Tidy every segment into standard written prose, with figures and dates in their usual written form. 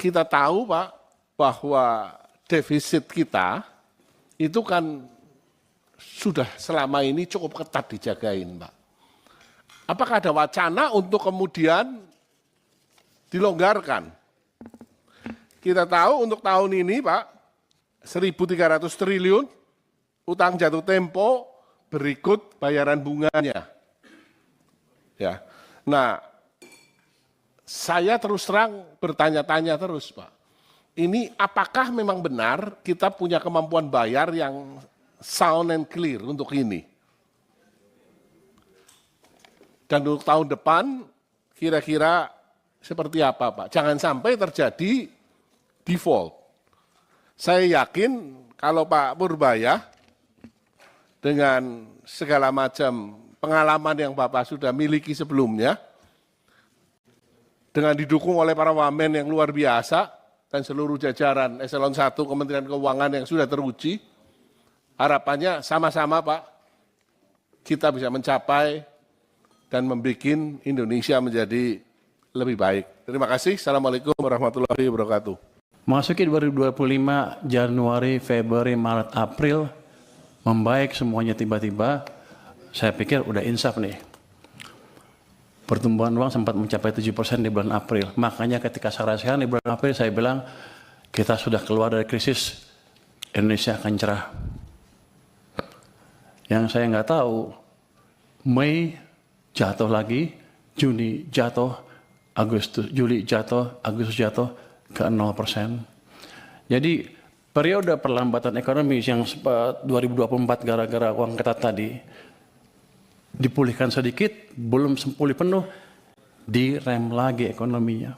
kita tahu Pak, bahwa defisit kita itu kan sudah selama ini cukup ketat dijagain Pak. Apakah ada wacana untuk kemudian dilonggarkan? Kita tahu untuk tahun ini Pak, 1.300 triliun, utang jatuh tempo, berikut bayaran bunganya. Ya. Nah, saya terus terang bertanya-tanya terus Pak, ini apakah memang benar kita punya kemampuan bayar yang sound and clear untuk ini? Dan untuk tahun depan kira-kira seperti apa Pak? Jangan sampai terjadi default. Saya yakin kalau Pak Purbaya dengan segala macam pengalaman yang Bapak sudah miliki sebelumnya, dengan didukung oleh para wamen yang luar biasa dan seluruh jajaran eselon 1 Kementerian Keuangan yang sudah teruji, harapannya sama-sama Pak, kita bisa mencapai dan membuat Indonesia menjadi lebih baik. Terima kasih. Assalamualaikum warahmatullahi wabarakatuh. Masuki 2025, Januari, Februari, Maret, April, membaik semuanya tiba-tiba, saya pikir udah insaf nih. Pertumbuhan uang sempat mencapai 7% di bulan April. Makanya ketika saya rasakan di bulan April, saya bilang, kita sudah keluar dari krisis, Indonesia akan cerah. Yang saya nggak tahu, Mei jatuh lagi, Juni jatuh, Agustus, Juli jatuh, Agustus jatuh ke 0%. Jadi periode perlambatan ekonomi yang 2024 gara-gara uang ketat tadi dipulihkan sedikit, belum pulih penuh, direm lagi ekonominya.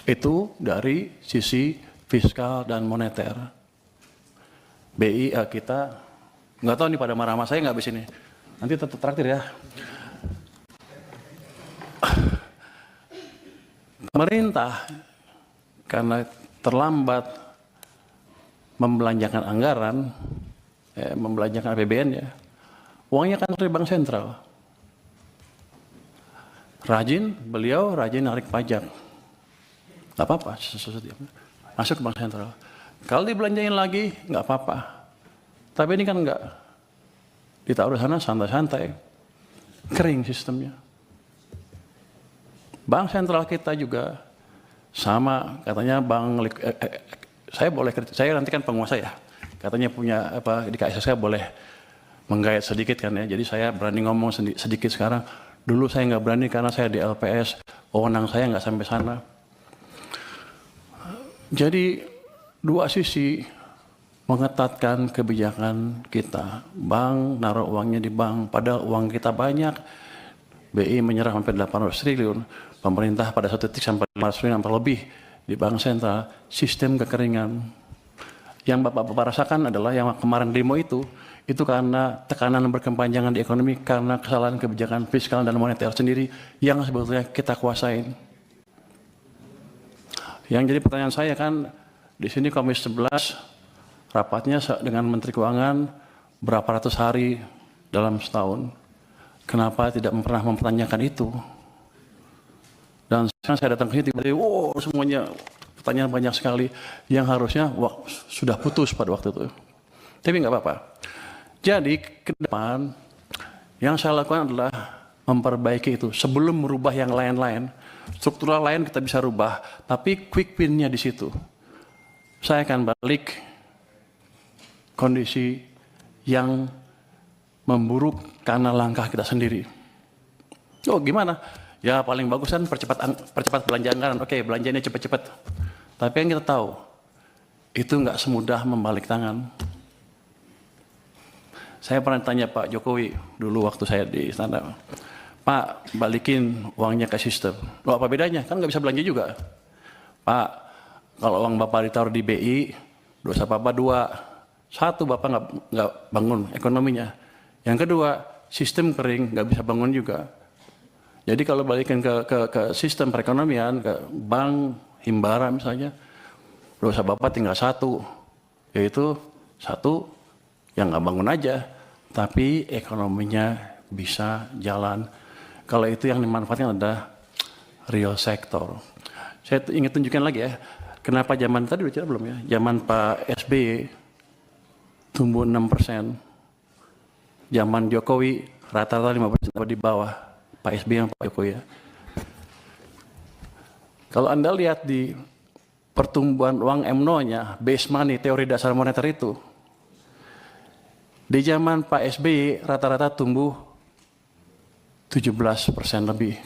Itu dari sisi fiskal dan moneter. BI kita, nggak tahu nih pada marah sama saya nggak habis ini. Nanti tetap traktir ya. Pemerintah karena terlambat membelanjakan anggaran, membelanjakan APBN ya, uangnya kan dari bank sentral. Beliau rajin narik pajak. Nggak apa-apa, masuk ke bank sentral. Kalau dibelanjain lagi, nggak apa-apa. Tapi ini kan nggak. Ditaruh sana santai-santai. Kering sistemnya. Bank sentral kita juga sama, katanya saya nanti kan penguasa ya. Katanya punya apa di KSS saya boleh menggait sedikit kan ya. Jadi saya berani ngomong sedikit sekarang. Dulu saya nggak berani karena saya di LPS, wewenang saya nggak sampai sana. Jadi dua sisi mengetatkan kebijakan kita. Bank naruh uangnya di bank, padahal uang kita banyak. BI menyerah sampai 800 triliun. Pemerintah pada satu titik sampai 500 triliun sampai lebih di bank sentral. Sistem kekeringan. Yang Bapak-Bapak rasakan adalah yang kemarin demo itu karena tekanan berkepanjangan di ekonomi karena kesalahan kebijakan fiskal dan moneter sendiri yang sebetulnya kita kuasain. Yang jadi pertanyaan saya kan, di sini Komisi 11 rapatnya dengan Menteri Keuangan berapa ratus hari dalam setahun. Kenapa tidak pernah mempertanyakan itu? Dan sekarang saya datang ke sini tiba-tiba, semuanya pertanyaan banyak sekali yang harusnya sudah putus pada waktu itu. Tapi nggak apa-apa. Jadi ke depan yang saya lakukan adalah memperbaiki itu sebelum merubah yang lain-lain. Struktural lain kita bisa rubah, tapi quick win-nya di situ. Saya akan balik kondisi yang memburuk karena langkah kita sendiri. Oh gimana? Ya paling bagus kan percepat belanja anggaran. Oke, belanjanya cepat-cepat. Tapi yang kita tahu, itu nggak semudah membalik tangan. Saya pernah tanya Pak Jokowi dulu waktu saya di istana, Pak balikin uangnya ke sistem. Loh apa bedanya? Kan nggak bisa belanja juga. Pak, kalau uang Bapak ditaruh di BI, dosa Bapak dua. Satu, Bapak nggak bangun ekonominya. Yang kedua, sistem kering, nggak bisa bangun juga. Jadi kalau balikin ke sistem perekonomian, ke bank, himbara misalnya, dosa Bapak tinggal satu, yaitu satu yang nggak bangun aja, tapi ekonominya bisa jalan. Kalau itu yang dimanfaatkan adalah real sector. Saya ingin tunjukkan lagi ya, kenapa zaman tadi udah cerita belum ya? Zaman Pak SBY tumbuh 6%, zaman Jokowi rata-rata 5% di bawah Pak SBY yang Pak Jokowi ya. Kalau Anda lihat di pertumbuhan uang MNO-nya, base money, teori dasar moneter itu, di zaman Pak SBY rata-rata tumbuh 17% lebih.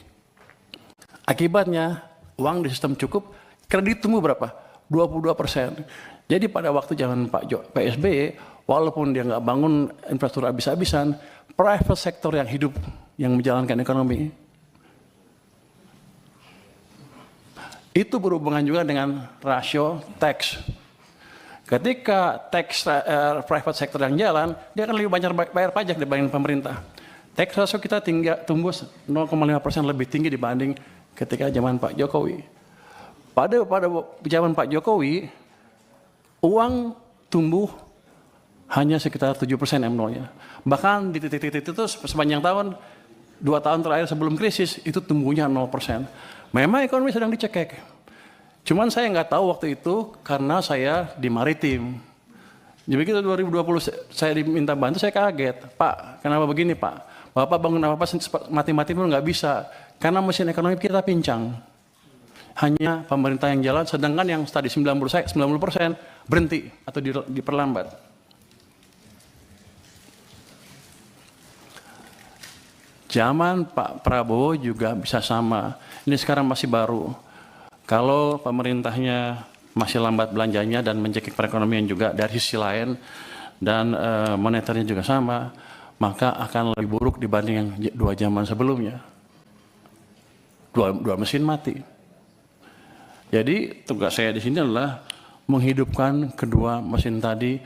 Akibatnya, uang di sistem cukup, kredit tumbuh berapa? 22%. Jadi pada waktu zaman Pak SBY, walaupun dia nggak bangun infrastruktur habis-habisan, private sector yang hidup, yang menjalankan ekonomi, itu berhubungan juga dengan rasio tax. Ketika tax private sector yang jalan, dia akan lebih banyak bayar pajak dibanding pemerintah. Tax ratio kita tumbuh 0,5% lebih tinggi dibanding ketika zaman Pak Jokowi. Pada zaman Pak Jokowi, uang tumbuh hanya sekitar 7% MNO-nya. Bahkan di titik-titik itu sepanjang tahun, 2 tahun terakhir sebelum krisis, itu tumbuhnya 0%. Memang ekonomi sedang dicekek. Cuman saya nggak tahu waktu itu karena saya di maritim. Jadi begitu 2020 saya diminta bantu, saya kaget. Pak, kenapa begini Pak? Bapak bangun apa-apa mati-mati pun nggak bisa. Karena mesin ekonomi kita pincang. Hanya pemerintah yang jalan, sedangkan yang tadi 90% berhenti atau diperlambat. Zaman Pak Prabowo juga bisa sama. Ini sekarang masih baru. Kalau pemerintahnya masih lambat belanjanya dan mencekik perekonomian juga dari sisi lain dan moneternya juga sama, maka akan lebih buruk dibanding yang 2 zaman sebelumnya. Dua mesin mati. Jadi tugas saya di sini adalah menghidupkan kedua mesin tadi